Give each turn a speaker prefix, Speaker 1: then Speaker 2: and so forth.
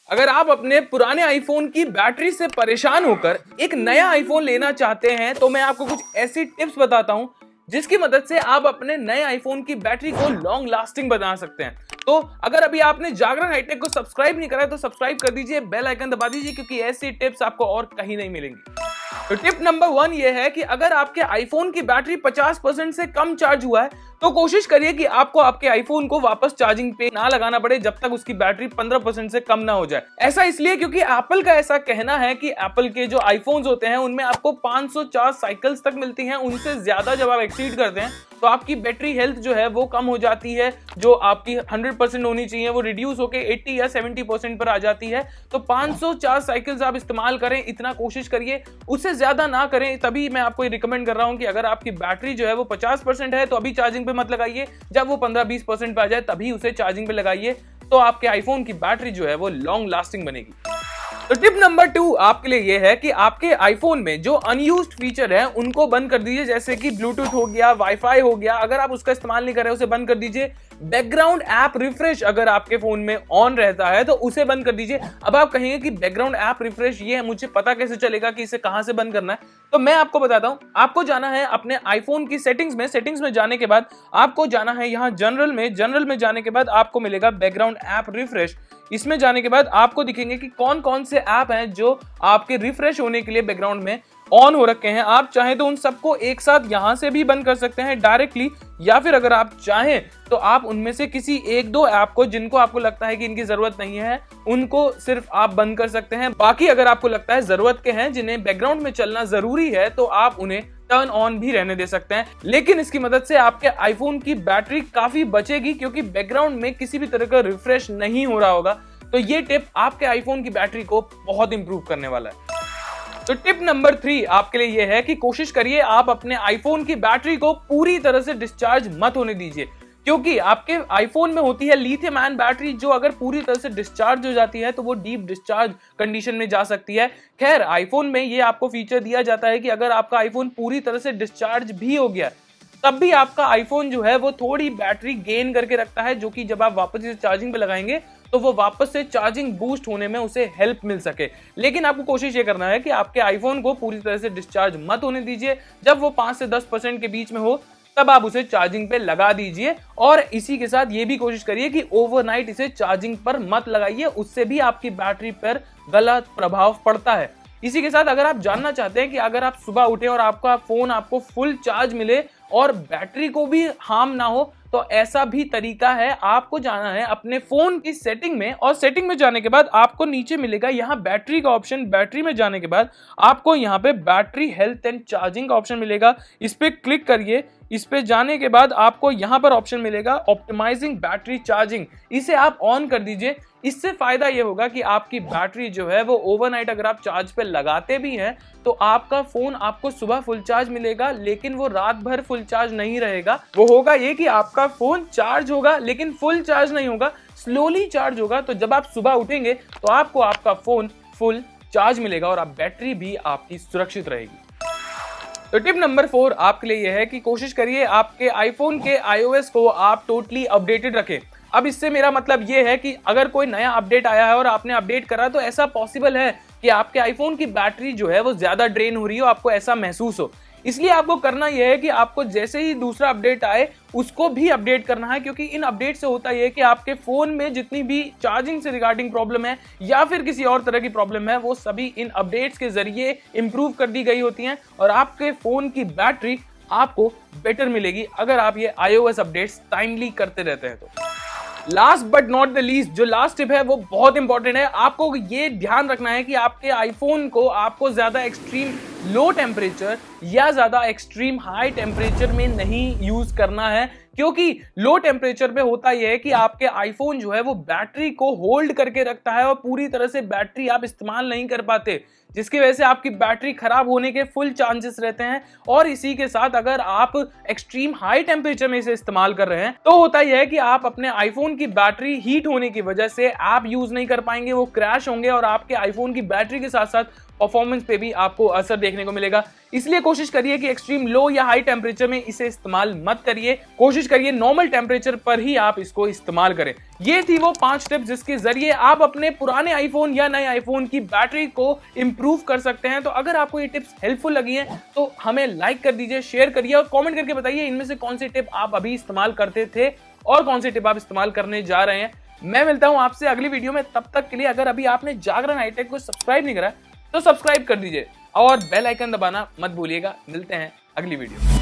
Speaker 1: अगर आप अपने पुराने आईफोन की बैटरी से परेशान होकर एक नया आईफोन लेना चाहते हैं तो मैं आपको कुछ ऐसी टिप्स बताता हूं जिसकी मदद से आप अपने नए आईफोन की बैटरी को लॉन्ग लास्टिंग बना सकते हैं। तो अगर अभी आपने जागरण हाईटेक को सब्सक्राइब नहीं करा है तो सब्सक्राइब कर दीजिए, बेल आइकन दबा दीजिए क्योंकि ऐसी टिप्स आपको और कहीं नहीं मिलेंगी। तो टिप नंबर 1 ये है कि अगर आपके आईफोन की बैटरी 50% से कम चार्ज हुआ है तो कोशिश करिए कि आपको आपके आईफोन को वापस चार्जिंग पे ना लगाना पड़े जब तक उसकी बैटरी 15% से कम ना हो जाए। ऐसा इसलिए क्योंकि एप्पल का ऐसा कहना है कि एप्पल के जो आईफोन्स होते हैं उनमें आपको 504 साइकिल्स तक मिलती हैं। उनसे ज्यादा जब आप एक्सीड करते हैं तो आपकी बैटरी हेल्थ जो है वो कम हो जाती है, जो आपकी 100% होनी चाहिए वो रिड्यूस होकर 80 या 70% पर आ जाती है। तो 504 साइकिल्स आप इस्तेमाल करें, इतना कोशिश करिए, उससे ज्यादा ना करें। तभी मैं आपको रिकमेंड कर रहा हूं कि अगर आपकी बैटरी जो है वो 50% है तो अभी चार्जिंग पे मत लगाइए, जब वो 15-20% पे आ जाए तभी उसे चार्जिंग पे लगाइए, तो आपके आईफोन की बैटरी जो है वो लॉन्ग लास्टिंग बनेगी। तो टिप नंबर 2 आपके लिए यह है कि आपके आईफोन में जो अनयूज्ड फीचर है उनको बंद कर दीजिए, जैसे कि ब्लूटूथ हो गया, वाईफाई हो गया। अगर आप उसका इस्तेमाल नहीं कर रहे उसे बंद कर दीजिए। बैकग्राउंड ऐप रिफ्रेश अगर आपके फोन में ऑन रहता है तो उसे बंद कर दीजिए। अब आप कहेंगे कि बैकग्राउंड ऐप रिफ्रेश ये है, मुझे पता कैसे चलेगा कि इसे कहां से बंद करना है? तो मैं आपको बताता हूं। आपको जाना है अपने आईफोन की सेटिंग्स में जाने के बाद आपको जाना है यहां जनरल में जाने के बाद आपको मिलेगा बैकग्राउंड ऐप रिफ्रेश। इसमें जाने के बाद आपको दिखेंगे कि कौन कौन से ऐप हैं जो आपके रिफ्रेश होने के लिए बैकग्राउंड में ऑन हो रखे हैं। आप चाहें तो उन सबको एक साथ यहां से भी बंद कर सकते हैं डायरेक्टली, या फिर अगर आप चाहें तो आप उनमें से किसी एक दो ऐप को जिनको आपको लगता है कि इनकी जरूरत नहीं है उनको सिर्फ आप बंद कर सकते हैं। बाकी अगर आपको लगता है जरूरत के हैं, जिन्हें बैकग्राउंड में चलना जरूरी है, तो आप उन्हें टर्न ऑन भी रहने दे सकते हैं। लेकिन इसकी मदद से आपके आईफोन की बैटरी काफी बचेगी क्योंकि बैकग्राउंड में किसी भी तरह का रिफ्रेश नहीं हो रहा होगा। तो ये टिप आपके आईफोन की बैटरी को बहुत इंप्रूव करने वाला है। तो टिप नंबर 3 आपके लिए यह है कि कोशिश करिए आप अपने आईफोन की बैटरी को पूरी तरह से डिस्चार्ज मत होने दीजिए, क्योंकि आपके आईफोन में होती है लिथियम आयन बैटरी, जो अगर पूरी तरह से डिस्चार्ज हो जाती है तो वो डीप डिस्चार्ज कंडीशन में जा सकती है। खैर, आईफोन में ये आपको फीचर दिया जाता है कि अगर आपका आईफोन पूरी तरह से डिस्चार्ज भी हो गया तब भी आपका आईफोन जो है वो थोड़ी बैटरी गेन करके रखता है, जो कि जब आप वापस इसे चार्जिंग पे लगाएंगे तो वो वापस से चार्जिंग बूस्ट होने में उसे हेल्प मिल सके। लेकिन आपको कोशिश ये करना है कि आपके आईफोन को पूरी तरह से डिस्चार्ज मत होने दीजिए। जब वो 5 से 10% के बीच में हो तब आप उसे चार्जिंग पे लगा दीजिए। और इसी के साथ ये भी कोशिश करिए कि ओवरनाइट इसे चार्जिंग पर मत लगाइए, उससे भी आपकी बैटरी पर गलत प्रभाव पड़ता है। इसी के साथ अगर आप जानना चाहते हैं कि अगर आप सुबह उठे और आपका फोन आपको फुल चार्ज मिले और बैटरी को भी हार्म ना हो, तो ऐसा भी तरीका है। आपको जाना है अपने फोन की सेटिंग में, और सेटिंग में जाने के बाद आपको नीचे मिलेगा यहाँ बैटरी का ऑप्शन। बैटरी में जाने के बाद आपको यहाँ पे बैटरी हेल्थ एंड चार्जिंग का ऑप्शन मिलेगा, इस पे क्लिक करिए। इस पे जाने के बाद आपको यहाँ पर ऑप्शन मिलेगा ऑप्टिमाइजिंग बैटरी चार्जिंग, इसे आप ऑन कर दीजिए। इससे फायदा ये होगा कि आपकी बैटरी जो है वो ओवरनाइट अगर आप चार्ज पे लगाते भी हैं तो आपका फोन आपको सुबह फुल चार्ज मिलेगा, लेकिन वो रात भर फुल चार्ज नहीं रहेगा। वो होगा ये कि आपका फोन चार्ज होगा लेकिन फुल चार्ज नहीं होगा, स्लोली चार्ज होगा। तो जब आप सुबह उठेंगे तो आपको आपका फोन फुल चार्ज मिलेगा और आप बैटरी भी आपकी सुरक्षित रहेगी। तो टिप नंबर 4 आपके लिए यह है कि कोशिश करिए आपके आईफोन के iOS को आप टोटली अपडेटेड रखें। अब इससे मेरा मतलब यह है कि अगर कोई नया अपडेट आया है और आपने अपडेट करा तो ऐसा पॉसिबल है कि आपके आईफोन की बैटरी जो है वो ज्यादा ड्रेन हो रही हो, आपको ऐसा महसूस हो। इसलिए आपको करना यह है कि आपको जैसे ही दूसरा अपडेट आए उसको भी अपडेट करना है, क्योंकि इन अपडेट से होता यह है कि आपके फोन में जितनी भी चार्जिंग से रिगार्डिंग प्रॉब्लम है या फिर किसी और तरह की प्रॉब्लम है वो सभी इन अपडेट्स के जरिए इंप्रूव कर दी गई होती हैं और आपके फोन की बैटरी आपको बेटर मिलेगी अगर आप ये iOS अपडेट्स टाइमली करते रहते हैं। तो last but not the least, जो लास्ट टिप है वो बहुत इंपॉर्टेंट है। आपको ये ध्यान रखना है कि आपके आईफोन को आपको ज्यादा एक्सट्रीम लो टेम्परेचर या ज्यादा एक्सट्रीम हाई टेम्परेचर में नहीं यूज करना है, क्योंकि लो टेम्परेचर पे होता यह है कि आपके आईफोन जो है वो बैटरी को होल्ड करके रखता है और पूरी तरह से बैटरी आप इस्तेमाल नहीं कर पाते, जिसकी वजह से आपकी बैटरी खराब होने के फुल चांसेस रहते हैं। और इसी के साथ अगर आप एक्सट्रीम हाई टेम्परेचर में इसे इस्तेमाल कर रहे हैं तो होता यह है कि आप अपने आईफोन की बैटरी हीट होने की वजह से ऐप यूज नहीं कर पाएंगे, वो क्रैश होंगे और आपके आईफोन की बैटरी के साथ साथ परफॉर्मेंस पे भी आपको असर देखने को मिलेगा। इसलिए कोशिश करिए कि एक्सट्रीम लो या हाई टेम्परेचर में इसे इस्तेमाल मत करिए। कोशिश करिए नॉर्मल टेम्परेचर पर ही आप इसको इस्तेमाल करें। ये थी वो 5 टिप्स जिसके जरिए आप अपने पुराने आईफोन या नए आईफोन की बैटरी को इंप्रूव कर सकते हैं। तो अगर आपको ये टिप्स हेल्पफुल लगी हैं तो हमें लाइक कर दीजिए, शेयर करिए और कमेंट करके बताइए इनमें से कौन सी टिप आप अभी इस्तेमाल करते थे और कौन सी टिप आप इस्तेमाल करने जा रहे हैं। मैं मिलता हूं आपसे अगली वीडियो में, तब तक के लिए अगर अभी आपने जागरण हाईटेक को सब्सक्राइब नहीं करा तो सब्सक्राइब कर दीजिए और बेल आइकन दबाना मत भूलिएगा। मिलते हैं अगली वीडियो में।